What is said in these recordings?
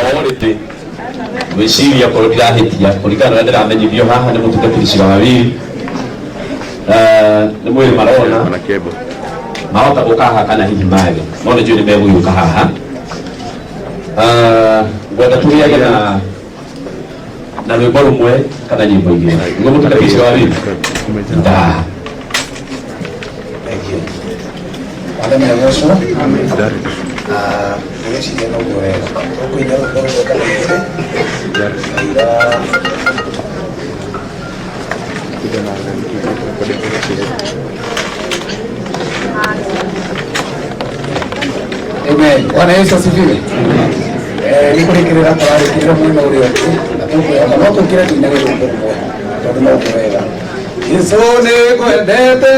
na orete wiciria ko ndirahitia kurikana na ndiramenyithio haha ni mutungatiri cira wawiri ni mwiri marona mahota guka haha kana hihi mage no nĩ njũĩ nĩ megũgĩũka haha ngwenda tũgĩage na rwĩmbo rũmwe kana nyĩmbo igĩrĩ nĩguo mutungatiri cira wawiri nda Adame agoso. Ese ya no puede. Cuidado con lo que dice. Amen. Bwana Yesu asifiwe. Niko nikirira habari kile mwema ule wote. Na tuko hapa watu kile tunaweza kuona. Tunaweza Yesu ni kwendete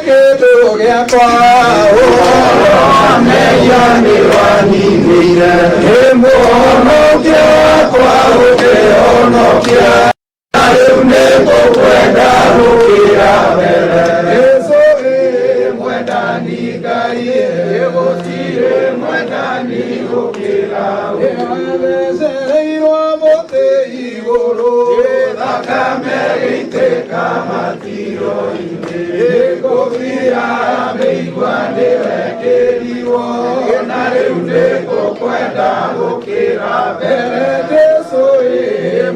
kitu gĩakwa ameyanĩranĩire mũhonokia wakwa ũkĩhonokia na rĩu nĩngũkwenda gũkĩra mbere Yesu ĩ mwendani Ngai gũtirĩ mwendani gũkĩra athecereirwo mũtĩ igũrũ thakame gĩitĩka matiro-inĩ ngũbia mĩigua nĩwekĩrirwo na rĩu nĩngũkwenda gũkĩra mbere Jesũ ĩ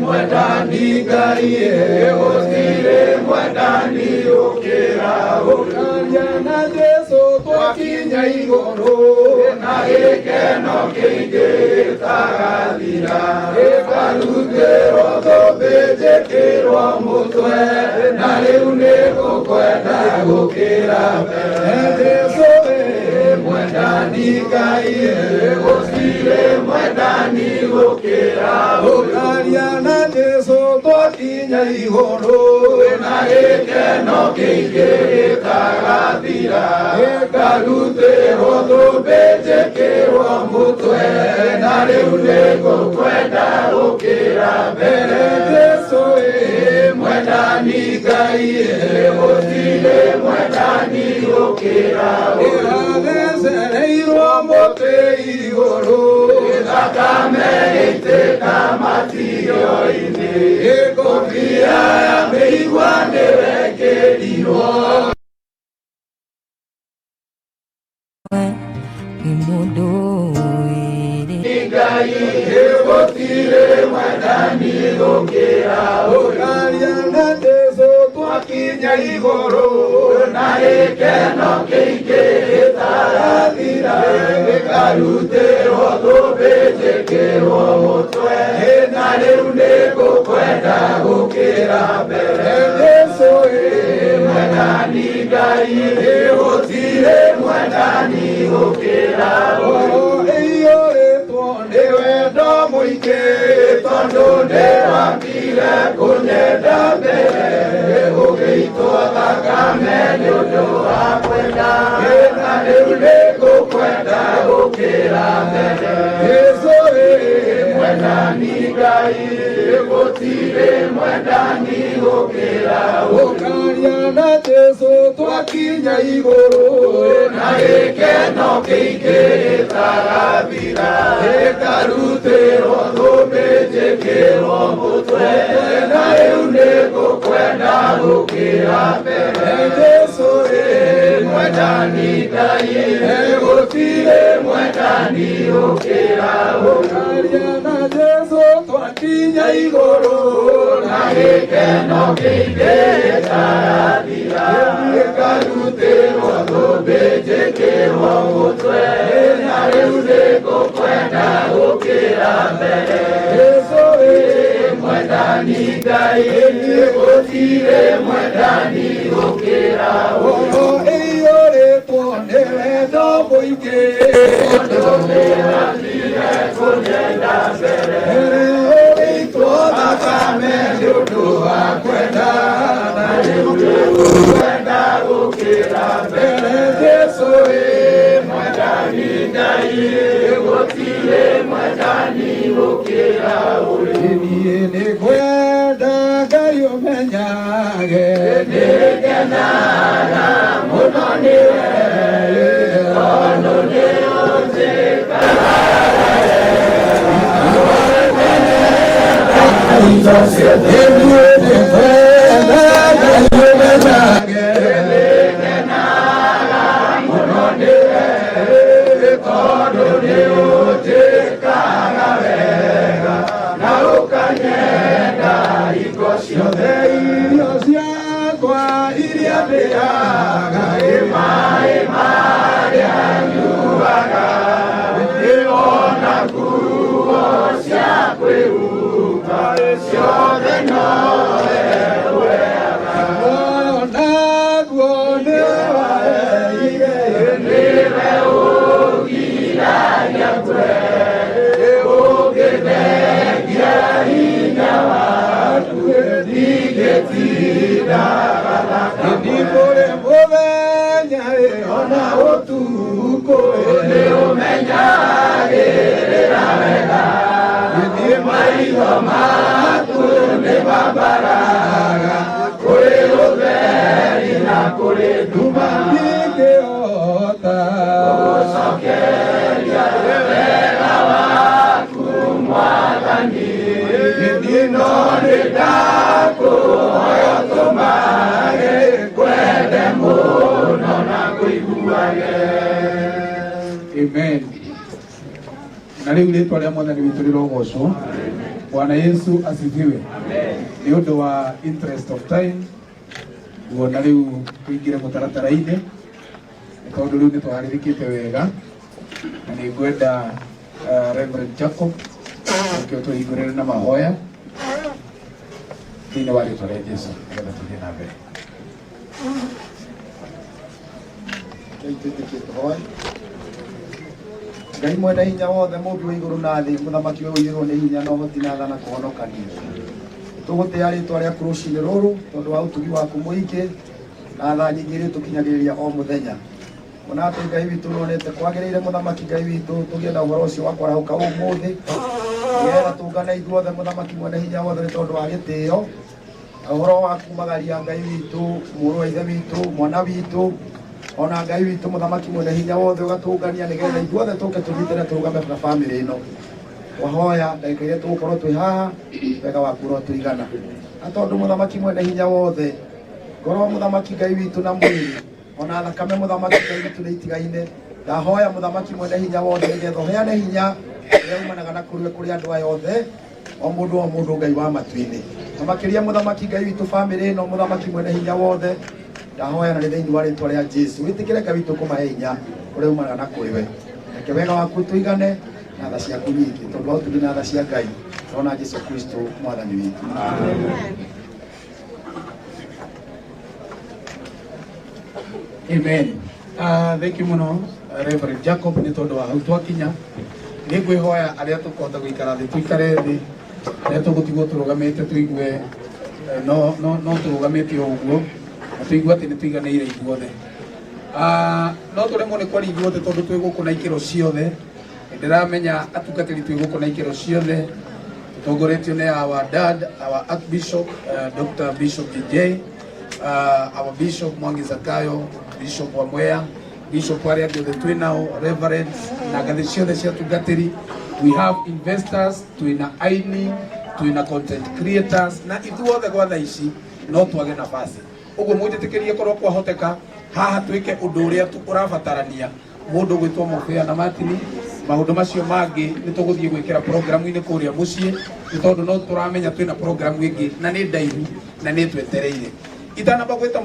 mwendani Ngai gũtirĩ mwendani gũkĩra ũkaria na Jesũ twakinya igũrũ na gĩkeno kĩingĩ gĩtagathira gĩkarutĩrwo thũmbĩ njĩkĩrwo mũtwe na rĩu nĩngũkwenda gũkĩra mbere Jesũ ĩ mwendani Ngai gũtirĩ mwendani gũkĩra ũkaria na Jesũ twakinya igũrũ na gĩkeno kĩingĩ gĩtagathira gĩkarutĩrwo thũmbĩ njĩkĩrwo mũtwe na rĩu nĩngũkwenda gũkĩra mbere Jesũ ĩ mwendani Ngai gũtirĩ mwendani gũkĩra athecereirwo mũtĩ igũrũ thakame gĩitĩka matiro-inĩ ngũbia ya mĩigua nĩwekĩrirwo Ngai gũtirĩ mwendani gũkĩra ũkaria na Jesũ twakinya igũrũ na gĩkeno kĩingĩ gĩtagathira gĩkarutĩrwo thũmbĩ njĩkĩrwo mũtwe na rĩu nĩngũkwenda gũkĩra mbere Jesũ ĩ mwendani Ngai gũtirĩ mwendani gũkĩra nĩ wendo mũingĩ tondũ nĩwakire kũnyenda mbere ũgĩitwo thakame nĩ ũndũ wa kwenda na rĩu nĩngũkwenda gũkĩra mbere Jesũ ĩ mwendani Ngai gũtirĩ mwendani gũkĩra ũkaria na Jesũ twakinya igũrũ na gĩkeno kĩingĩ gĩtagathira gĩkarutĩrwo thũmbĩ njĩkĩrwo mũtwe na rĩu nĩngũkwenda gũkĩra mbere Jesũ ĩ mwendani Ngai gũtirĩ mwendani gũkĩra ũkaria na Jesũ twakinya igũrũ na gĩkeno kĩingĩ gĩtagathira gĩkarutĩrwo thũmbĩ njĩkĩrwo mũtwe na rĩu nĩngũkwenda gũkĩra mbere Jesũ ĩ mwendani Ngai gũtirĩ mwendani gũkĩra ĩiyũrĩtwo nĩ wendo mũingĩ tondũ nĩwakire kũnyenda mbere ũgĩitwo thakame nĩ ũndũ wa kwenda na rĩu nĩngũkwenda gũkĩra mbere Jesũ ĩ mwendani Ngai gũtirĩ mwendani gũkĩra niĩ nĩngwenda Ngai ũmenyage nĩngenaga mũno nĩwe tondũ nĩũnjĩkaga Amen. Na leo letu wale mwana ni vitulirogosho. Bwana Yesu asifiwe. Ni undu wa interest of time na leo kuingira mutaratara-ini tondu riu nitwaririkite wega na ni ngwenda Reverend Jacob ke tuhingurire na mahoya thini wa ritwa ria Jesu ngetha tuthie na mbere. Ngai mwena hinya wothe mundu wa iguru na thi muthamaki we uiyirwo ni hinya no hoti na thana kuhonokania tugutia ritwa ria rucini ruru tondu wa utugi waku muingi na tha nyingi ri tukinyagiriria o muthenya ona ati Ngai witu nonete kwagiriire muthamaki Ngai witu tugienda uhoro ucio wakwa rauka umuthi nigetha tungana ithuothe muthamaki mwena hinya wothe tondu wa gitio uhoro waku magaria Ngai witu muru wa ithe witu mwana witu ona Ngai witu muthamaki mwene hinya wothe ugatungania nigetha ithuothe tuke tunyitire turugame na family ino wahoya ndagika iria tugukorwo twi haha wega waku no tuigana na tondu muthamaki mwene hinya wothe ngoro muthamaki Ngai witu na mwiri ona thakame muthamaki Ngai witu ni itigaine ndahoya muthamaki mwene hinya wothe nigetha uheane hinya uria umanaga na kuri andu aya othe o mundu Ngai wa matu-ini na makiria muthamaki Ngai witu family ino muthamaki mwene hinya wothe ndahoya na thiini wa ritwa ria Jesu witikire Ngai witu kumahe hinya uria umanaga na kuri we reke wega waku tuigane na tha ciaku nyingi tondu wa tugi na tha cia Ngai ona Jesu Kristo mwathani witu. Amen. Thank you muno Reverend Jacob ni tondu wa hau twakinya ni ngwihoya aria tukota guikara thi tuikare thi aria tugutigwo turugamite tuigue no turugamite uguo tuigue ati ni tuiganeire ithuothe no turemwo ni kwari ithuothe tondu twi guku na ikiro ciothe ndiramenya atungatiri twi guku na ikiro ciothe tutongoretio ni our dad our Archbishop Dr. Bishop DJ our Bishop Mwangi Zakayo Bishop wa Mwea Bishop aria the twinao reverends na gathi ciothe cia tungatiri we have investors twina aini twina content creators na ithuothe gwa tha ici no twage nafasi uguo mujitikirie korwo kwahoteka haha twike undu uria urabatarania mundu gwitwo Mofia na Martin maundu macio mangi ni tuguthie gwikira programu ini kuria mucii ni tondu no turamenya twina programu ingi na ni ndaihu na ni twetereire itana bagwita